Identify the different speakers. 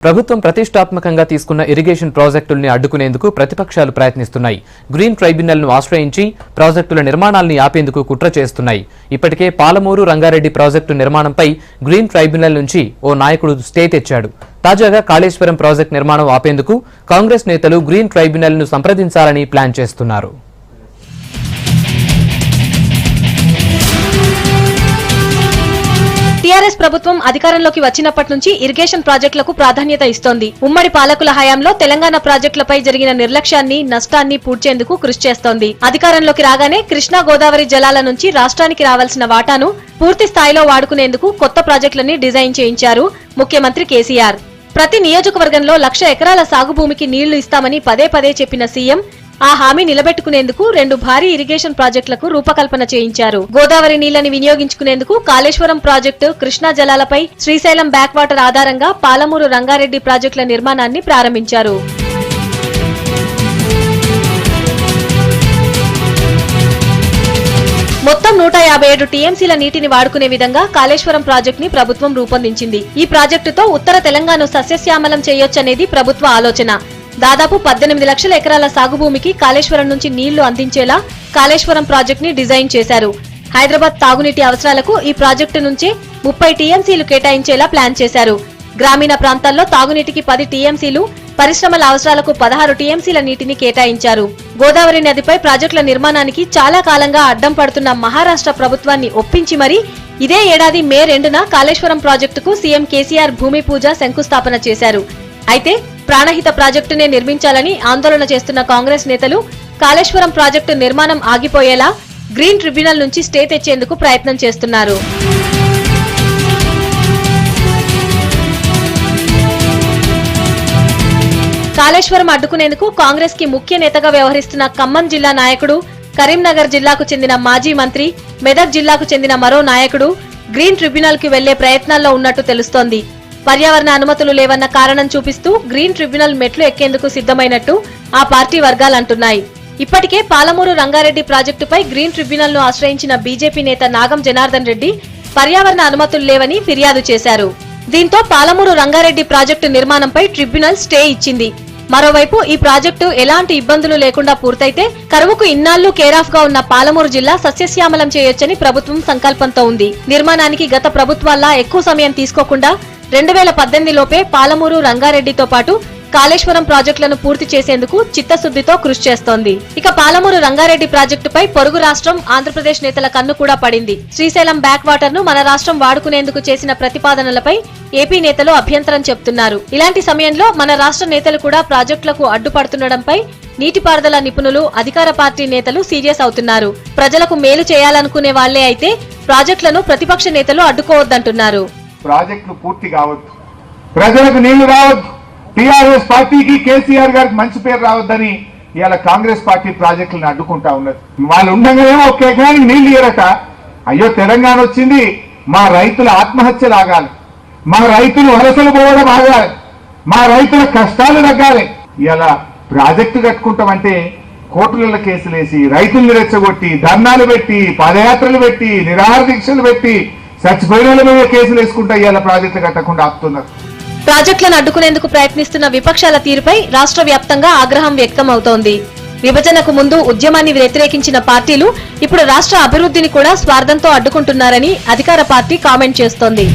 Speaker 1: ప్రభుత్వం ప్రతిష్టాత్మకంగా తీసుకున్న ఇరిగేషన్ ప్రాజెక్టుల్ని అడ్డుకునేందుకు ప్రతిపక్షాలు ప్రయత్నిస్తున్నాయి. గ్రీన్ ట్రైబ్యునల్ను ఆశ్రయించి ప్రాజెక్టుల నిర్మాణాల్ని ఆపేందుకు కుట్ర చేస్తున్నాయి. ఇప్పటికే పాలమూరు రంగారెడ్డి ప్రాజెక్టు నిర్మాణంపై గ్రీన్ ట్రైబ్యునల్ నుంచి ఓ నాయకుడు స్టే తెచ్చాడు. తాజాగా కాళేశ్వరం ప్రాజెక్టు నిర్మాణం ఆపేందుకు కాంగ్రెస్ నేతలు గ్రీన్ ట్రైబ్యునల్ను సంప్రదించాలని ప్లాన్ చేస్తున్నారు.
Speaker 2: టీఆర్ఎస్ ప్రభుత్వం అధికారంలోకి వచ్చినప్పటి నుంచి ఇరిగేషన్ ప్రాజెక్టులకు ప్రాధాన్యత ఇస్తోంది. ఉమ్మడి పాలకుల హయాంలో తెలంగాణ ప్రాజెక్టులపై జరిగిన నిర్లక్ష్యాన్ని, నష్టాన్ని పూడ్చేందుకు కృషి చేస్తోంది. అధికారంలోకి రాగానే కృష్ణా గోదావరి జలాల నుంచి రాష్ట్రానికి రావాల్సిన వాటాను పూర్తి స్థాయిలో వాడుకునేందుకు కొత్త ప్రాజెక్టులని డిజైన్ చేయించారు ముఖ్యమంత్రి కేసీఆర్. ప్రతి నియోజకవర్గంలో 1,00,000 ఎకరాల సాగు భూమికి నీళ్లు ఇస్తామని పదే పదే చెప్పిన సీఎం ఆ హామీ నిలబెట్టుకునేందుకు 2 భారీ ఇరిగేషన్ ప్రాజెక్టులకు రూపకల్పన చేయించారు. గోదావరి నీళ్లని వినియోగించుకునేందుకు కాళేశ్వరం ప్రాజెక్టు, కృష్ణా జలాలపై శ్రీశైలం బ్యాక్ వాటర్ ఆధారంగా పాలమూరు రంగారెడ్డి ప్రాజెక్టుల నిర్మాణాన్ని ప్రారంభించారు. మొత్తం 157 టీఎంసీల నీటిని వాడుకునే విధంగా కాళేశ్వరం ప్రాజెక్ట్ ని ప్రభుత్వం రూపొందించింది. ఈ ప్రాజెక్టుతో ఉత్తర తెలంగాణ సస్యశ్యామలం చేయొచ్చనేది ప్రభుత్వ ఆలోచన. దాదాపు 18 లక్షల ఎకరాల సాగుభూమికి కాళేశ్వరం నుంచి నీళ్లు అందించేలా కాళేశ్వరం ప్రాజెక్ట్ ని డిజైన్ చేశారు. హైదరాబాద్ తాగునీటి అవసరాలకు ఈ ప్రాజెక్టు నుంచే 30 టీఎంసీలు కేటాయించేలా ప్లాన్ చేశారు. గ్రామీణ ప్రాంతాల్లో తాగునీటికి 10 టీఎంసీలు, పరిశ్రమల అవసరాలకు 16 టీఎంసీల నీటిని కేటాయించారు. గోదావరి నదిపై ప్రాజెక్టుల నిర్మాణానికి చాలా కాలంగా అడ్డం పడుతున్న మహారాష్ట్ర ప్రభుత్వాన్ని ఒప్పించి మరీ ఇదే ఏడాది మే 2న కాళేశ్వరం ప్రాజెక్టుకు సీఎం కేసీఆర్ భూమి పూజ, శంకుస్థాపన చేశారు. అయితే ప్రాణహిత ప్రాజెక్టునే నిర్మించాలని ఆందోళన చేస్తున్న కాంగ్రెస్ నేతలు కాళేశ్వరం ప్రాజెక్టు నిర్మాణం ఆగిపోయేలా గ్రీన్ ట్రిబ్యునల్ నుంచి స్టే తెచ్చేందుకు ప్రయత్నం చేస్తున్నారు. కాళేశ్వరం అడ్డుకునేందుకు కాంగ్రెస్ కి ముఖ్య నేతగా వ్యవహరిస్తున్న ఖమ్మం జిల్లా నాయకుడు, కరీంనగర్ జిల్లాకు చెందిన మాజీ మంత్రి, మెదక్ జిల్లాకు చెందిన మరో నాయకుడు గ్రీన్ ట్రిబ్యునల్ కి వెళ్లే ప్రయత్నాల్లో ఉన్నట్టు తెలుస్తోంది. పర్యావరణ అనుమతులు లేవన్న కారణం చూపిస్తూ గ్రీన్ ట్రిబ్యునల్ మెట్లు ఎక్కేందుకు సిద్ధమైనట్టు ఆ పార్టీ వర్గాలంటున్నాయి. ఇప్పటికే పాలమూరు రంగారెడ్డి ప్రాజెక్టుపై గ్రీన్ ట్రిబ్యునల్ ను ఆశ్రయించిన బీజేపీ నేత నాగం జనార్దన్ రెడ్డి పర్యావరణ అనుమతులు లేవని ఫిర్యాదు చేశారు. దీంతో పాలమూరు రంగారెడ్డి ప్రాజెక్టు నిర్మాణంపై ట్రిబ్యునల్ స్టే ఇచ్చింది. మరోవైపు ఈ ప్రాజెక్టు ఎలాంటి ఇబ్బందులు లేకుండా పూర్తయితే కరువుకు ఇన్నాళ్లు కేరాఫ్ గా ఉన్న పాలమూరు జిల్లా సస్యశ్యామలం చేయొచ్చని ప్రభుత్వం సంకల్పంతో ఉంది. నిర్మాణానికి గత ప్రభుత్వాల్లా ఎక్కువ సమయం తీసుకోకుండా 2018 లోపే పాలమూరు రంగారెడ్డితో పాటు కాళేశ్వరం ప్రాజెక్టులను పూర్తి చేసేందుకు చిత్తశుద్దితో కృషి చేస్తోంది. ఇక పాలమూరు రంగారెడ్డి ప్రాజెక్టుపై పొరుగు రాష్ట్రం ఆంధ్రప్రదేశ్ నేతల కన్ను కూడా పడింది. శ్రీశైలం బ్యాక్ వాటర్ ను మన రాష్ట్రం వాడుకునేందుకు చేసిన ప్రతిపాదనలపై ఏపీ నేతలు అభ్యంతరం చెబుతున్నారు. ఇలాంటి సమయంలో మన రాష్ట్ర నేతలు కూడా ప్రాజెక్టులకు అడ్డుపడుతుండటంపై నీటిపారుదల నిపుణులు, అధికార పార్టీ నేతలు సీరియస్ అవుతున్నారు. ప్రజలకు మేలు చేయాలనుకునే వాళ్లే అయితే ప్రాజెక్టులను ప్రతిపక్ష నేతలు అడ్డుకోవద్దంటున్నారు.
Speaker 3: ప్రాజెక్టులు పూర్తి కావద్దు, ప్రజలకు నీళ్లు రావద్దు, టీఆర్ఎస్ పార్టీకి, కేసీఆర్ గారికి మంచి పేరు రావద్దని ఇవాళ కాంగ్రెస్ పార్టీ ప్రాజెక్టులను అడ్డుకుంటా ఉన్నది. వాళ్ళు ఉండగానే ఒక్క ఎకరానికి నీళ్లు ఇయ్యరట. అయ్యో తెలంగాణ వచ్చింది, మా రైతుల ఆత్మహత్యలు ఆగాలి, మా రైతులు వలసలు పోవడం ఆగాలి, మా రైతుల కష్టాలు తగ్గాలి. ఇవాళ ప్రాజెక్టు కట్టుకుంటామంటే కోర్టులలో కేసులేసి రైతుల్ని రెచ్చగొట్టి ధర్నాలు పెట్టి పాదయాత్రలు పెట్టి నిరాహార దీక్షలు పెట్టి చచ్చిపోయిన మీద కేసులు వేసుకుంటా ఇవాళ ప్రాజెక్టు కట్టకుండా ఆపుతున్నారు.
Speaker 2: ప్రాజెక్టులను అడ్డుకునేందుకు ప్రయత్నిస్తున్న విపక్షాల తీరుపై రాష్ట్ర వ్యాప్తంగా ఆగ్రహం వ్యక్తం అవుతోంది. విభజనకు ముందు ఉద్యమాన్ని వ్యతిరేకించిన పార్టీలు ఇప్పుడు రాష్ట్ర అభివృద్ధిని కూడా స్వార్థంతో అడ్డుకుంటున్నారని అధికార పార్టీ కామెంట్ చేస్తోంది.